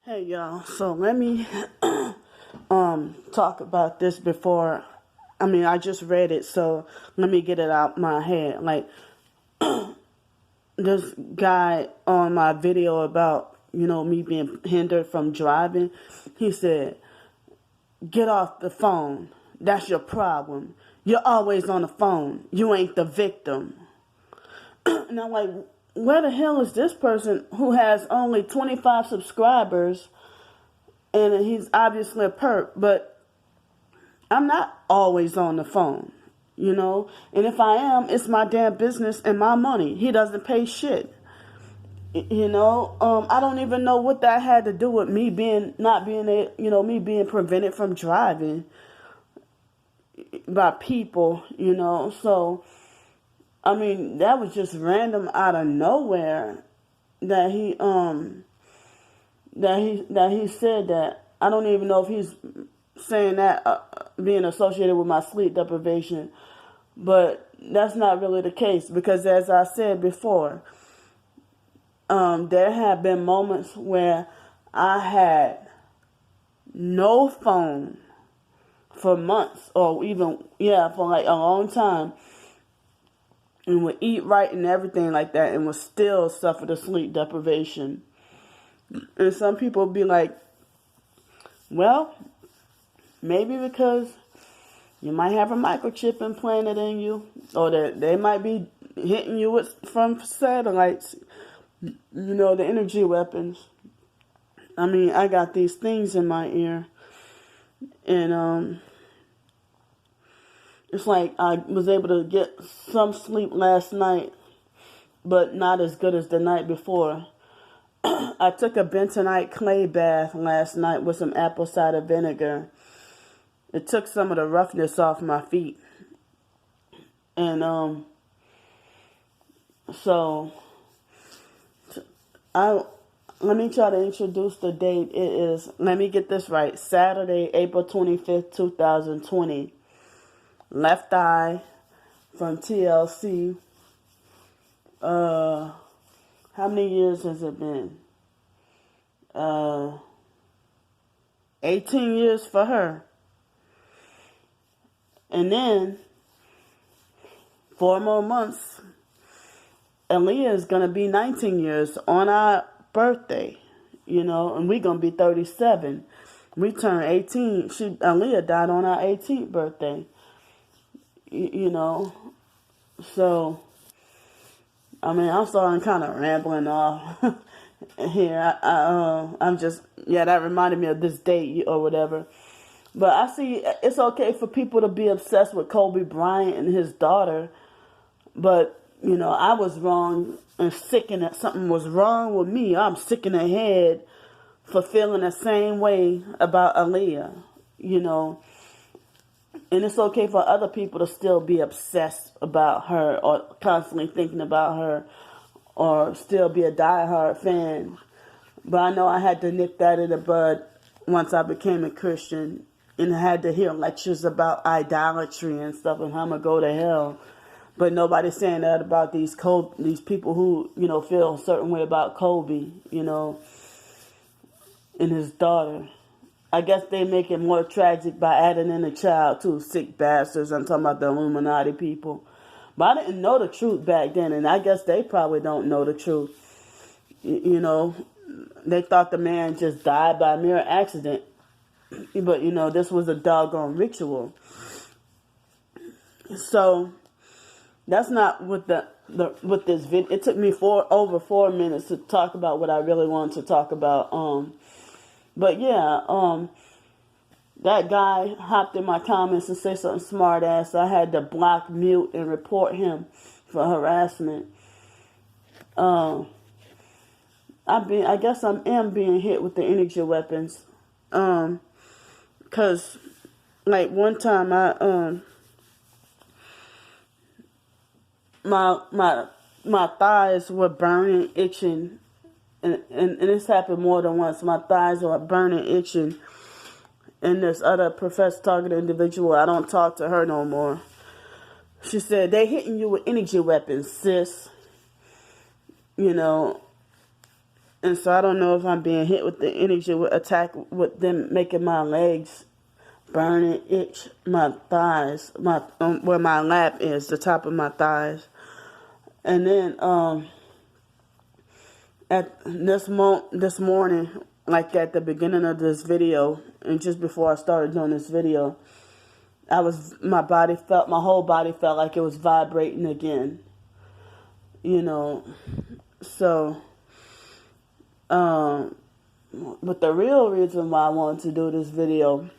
Hey y'all, so let me talk about this before. I just read it, so let me get it out my head. Like this guy on my video about, me being hindered from driving, he said, "Get off the phone. That's your problem. You're always on the phone. You ain't the victim." And I'm like, where the hell is this person who has only 25 subscribers? And he's obviously a perp, but I'm not always on the phone, And if I am, it's my damn business and my money. He doesn't pay shit, I don't even know what that had to do with me me being prevented from driving by people, So, that was just random out of nowhere that he said that. I don't even know if he's saying that being associated with my sleep deprivation, but that's not really the case because, as I said before, there have been moments where I had no phone for months or even for like a long time, and would eat right and everything like that, and would still suffer the sleep deprivation. And some people be like, well, maybe because you might have a microchip implanted in you, or that they might be hitting you from satellites, the energy weapons. I got these things in my ear, and it's like I was able to get some sleep last night, but not as good as the night before. I took a bentonite clay bath last night with some apple cider vinegar. It took some of the roughness off my feet. And so let me try to introduce the date. It is, let me get this right, Saturday, April 25th, 2020. Left Eye from TLC. How many years has it been? 18 years for her. And then 4 more months, Aaliyah is going to be 19 years on our birthday, and we're going to be 37. We turned 18. Aaliyah died on our 18th birthday, So, I'm sorry, I'm kind of rambling off here. I'm just, that reminded me of this date or whatever. But I see it's okay for people to be obsessed with Kobe Bryant and his daughter. But, I was wrong and sick in that something was wrong with me. I'm sick in the head for feeling the same way about Aaliyah, And it's okay for other people to still be obsessed about her or constantly thinking about her or still be a diehard fan. But I know I had to nip that in the bud once I became a Christian and I had to hear lectures about idolatry and stuff and how I'm going to go to hell. But nobody's saying that about these people who, feel a certain way about Kobe, and his daughter. I guess they make it more tragic by adding in a child too. Sick bastards. I'm talking about the Illuminati people. But I didn't know the truth back then, and I guess they probably don't know the truth. They thought the man just died by mere accident. But, this was a doggone ritual. So, that's not what with this video. It took me over 4 minutes to talk about what I really wanted to talk about. But yeah, that guy hopped in my comments and said something smart ass. So I had to block, mute, and report him for harassment. I guess I am being hit with the energy weapons. Cause like one time my thighs were burning, itching, and this happened more than once. My thighs were burning, itching, and this other professor talking to individual, I don't talk to her no more. She said, they hitting you with energy weapons, sis. And so I don't know if I'm being hit with the energy with attack with them making my legs burning, itch, my thighs, my where my lap is, the top of my thighs. And then at this morning, like at the beginning of this video, and just before I started doing this video, my whole body felt like it was vibrating again. You know, so but the real reason why I wanted to do this video,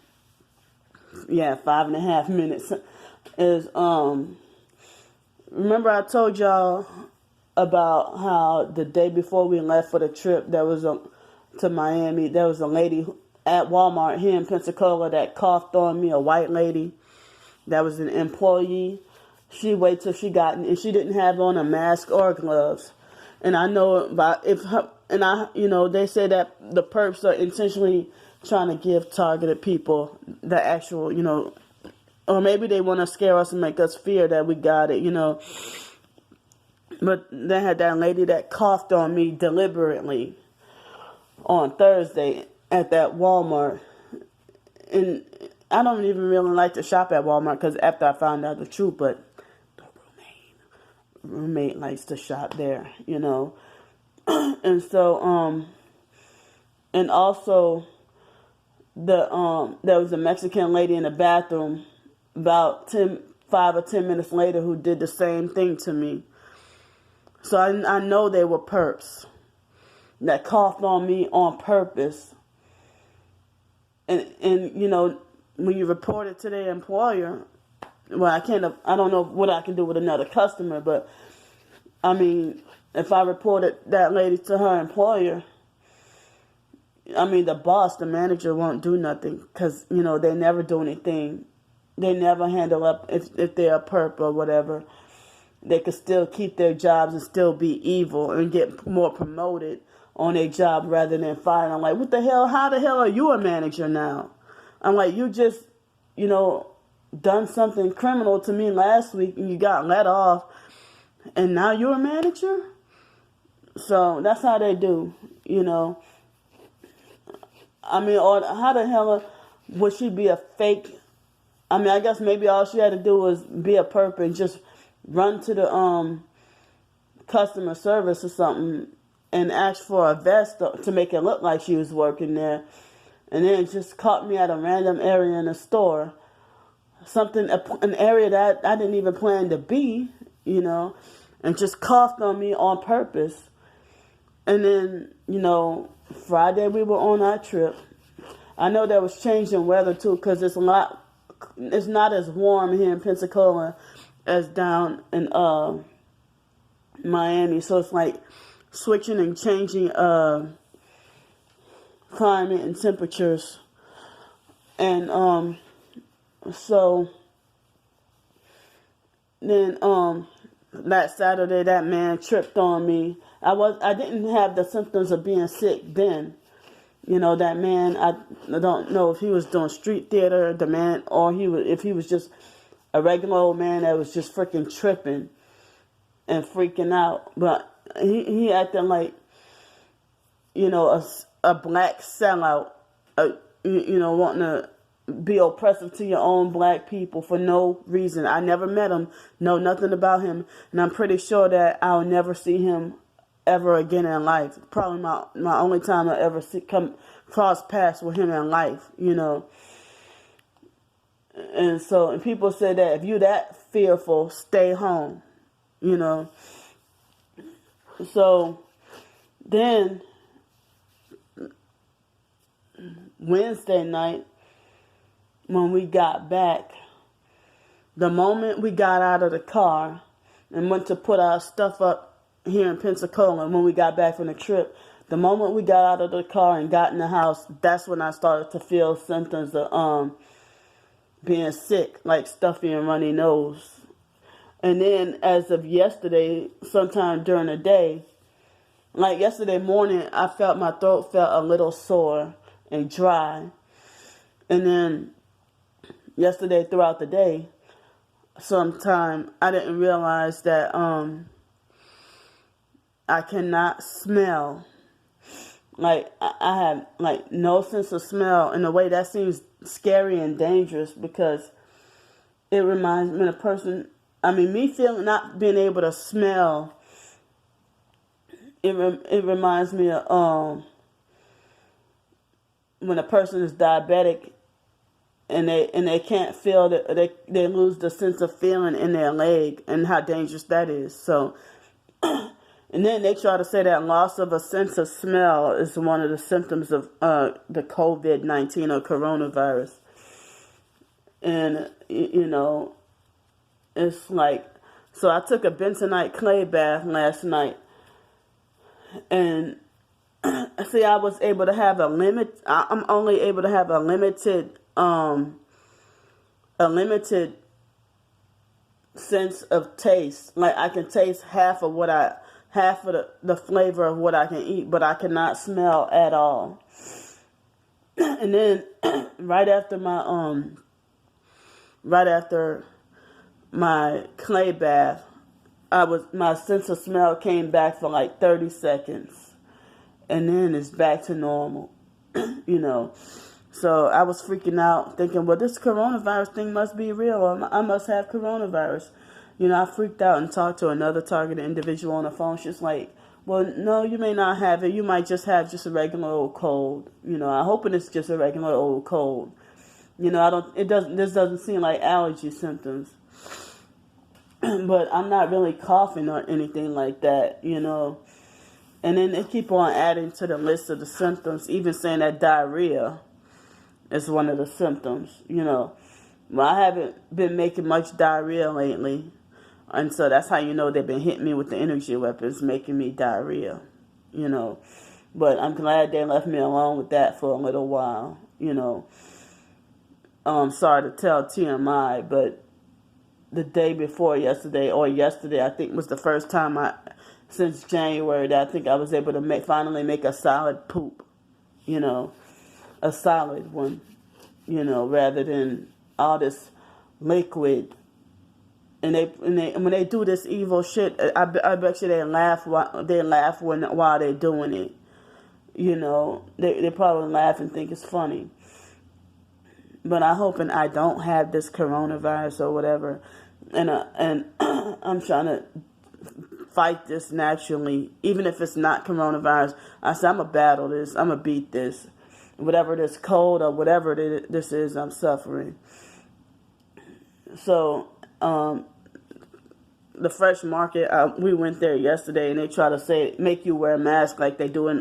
5.5 minutes, is remember I told y'all about how the day before we left for the trip, to Miami, there was a lady at Walmart here in Pensacola that coughed on me, a white lady that was an employee. She waited till she got in, and she didn't have on a mask or gloves. And I know they say that the perps are intentionally trying to give targeted people the actual, or maybe they want to scare us and make us fear that we got it, But they had that lady that coughed on me deliberately on Thursday at that Walmart. And I don't even really like to shop at Walmart because after I found out the truth, but the roommate likes to shop there, And so, and also there was a Mexican lady in the bathroom about 5 or 10 minutes later who did the same thing to me. So I know they were perps that coughed on me on purpose. And when you report it to their employer, well, I don't know what I can do with another customer, but I mean, if I reported that lady to her employer, the boss, the manager won't do nothing because, they never do anything. They never handle up if they're a perp or whatever. They could still keep their jobs and still be evil and get more promoted on their job rather than fired. I'm like, what the hell? How the hell are you a manager now? I'm like, you just, done something criminal to me last week and you got let off and now you're a manager? So that's how they do, or how the hell would she be a fake? I guess maybe all she had to do was be a perp and just run to the customer service or something and ask for a vest to make it look like she was working there. And then it just caught me at a random area in a store. An area that I didn't even plan to be, and just coughed on me on purpose. And then, Friday we were on our trip. I know there was changing weather too because it's not as warm here in Pensacola as down in Miami. So it's like switching and changing climate and temperatures. And so then that Saturday that man tripped on me. I didn't have the symptoms of being sick then. That man, I don't know if he was doing street theater, the man, or if he was just a regular old man that was just freaking tripping and freaking out. But he acting like, a black sellout, wanting to be oppressive to your own black people for no reason. I never met him, know nothing about him, and I'm pretty sure that I'll never see him ever again in life. Probably my only time I ever come cross paths with him in life, And so, and people say that if you're that fearful, stay home, So then Wednesday night, when we got back, the moment we got out of the car and went to put our stuff up here in Pensacola, when we got back from the trip, the moment we got out of the car and got in the house, that's when I started to feel symptoms of being sick, like stuffy and runny nose. And then as of yesterday, sometime during the day, like yesterday morning, I felt my throat felt a little sore and dry. And then yesterday throughout the day, sometime I didn't realize that I cannot smell Like, I have, like, no sense of smell. In a way, that seems scary and dangerous because it reminds me of a person, I mean, me feeling not being able to smell, it reminds me of when a person is diabetic and they can't feel that they lose the sense of feeling in their leg and how dangerous that is. So, and then they try to say that loss of a sense of smell is one of the symptoms of the COVID-19 or coronavirus. And you know, it's like, so I took a bentonite clay bath last night, and see, I was able to have I'm only able to have a limited sense of taste. Like, I can taste half of the flavor of what I can eat, but I cannot smell at all. And then right after my clay bath, my sense of smell came back for like 30 seconds, and then it's back to normal. You know, so I was freaking out, thinking, well, this coronavirus thing must be real. I must have coronavirus. You know, I freaked out and talked to another targeted individual on the phone. She's like, well, no, you may not have it. You might just have a regular old cold. You know, I'm hoping it's just a regular old cold. You know, this doesn't seem like allergy symptoms. But I'm not really coughing or anything like that, you know. And then they keep on adding to the list of the symptoms, even saying that diarrhea is one of the symptoms, you know. Well, I haven't been making much diarrhea lately. And so that's how you know they've been hitting me with the energy weapons, making me diarrhea, you know. But I'm glad they left me alone with that for a little while, you know. Sorry to tell TMI, but the day before yesterday, I think was the first time since January that I think I was able to finally make a solid poop, you know, a solid one, you know, rather than all this liquid. And when they do this evil shit, I bet you they laugh while they're doing it. You know, they probably laugh and think it's funny. But I'm hoping I don't have this coronavirus or whatever, and I'm trying to fight this naturally, even if it's not coronavirus. I said, I'm going to battle this. I'm going to beat this. Whatever this cold or whatever this is, I'm suffering. So, the Fresh Market, we went there yesterday, and they try to make you wear a mask like they do in,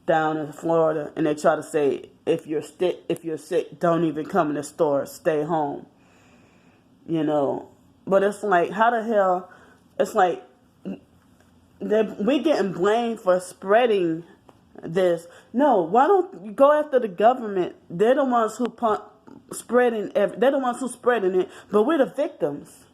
down in Florida. And they try to say, if you're sick, don't even come in the store. Stay home. You know. But it's like, how the hell... It's like we getting blamed for spreading this. No, why don't you go after the government? They're the ones who spreading it, but we're the victims.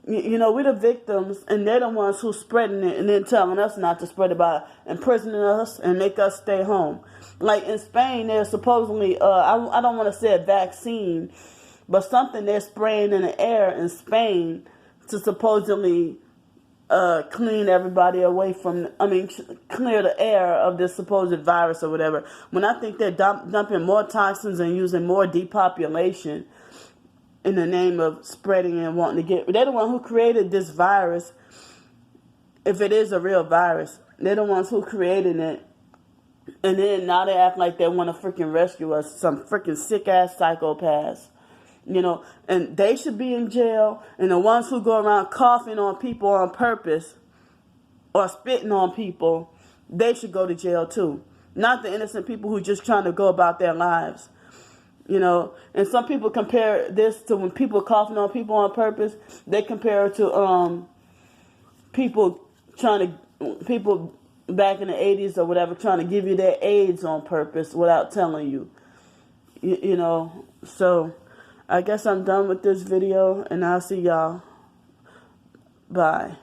You know, we're the victims, and they're the ones who spreading it, and then telling us not to spread it by imprisoning us and make us stay home. Like in Spain, they're supposedly I don't want to say a vaccine, but something they're spraying in the air in Spain to supposedly clean everybody away from, clear the air of this supposed virus or whatever. When I think they're dumping more toxins and using more depopulation in the name of spreading and wanting to they're the one who created this virus. If it is a real virus, they're the ones who created it. And then now they act like they want to freaking rescue us, some freaking sick-ass psychopaths. You know, and they should be in jail. And the ones who go around coughing on people on purpose or spitting on people, they should go to jail too. Not the innocent people who just trying to go about their lives. You know, and some people compare this to when people coughing on people on purpose. They compare it to people back in the 80s or whatever trying to give you their AIDS on purpose without telling you. You know, so I guess I'm done with this video, and I'll see y'all. Bye.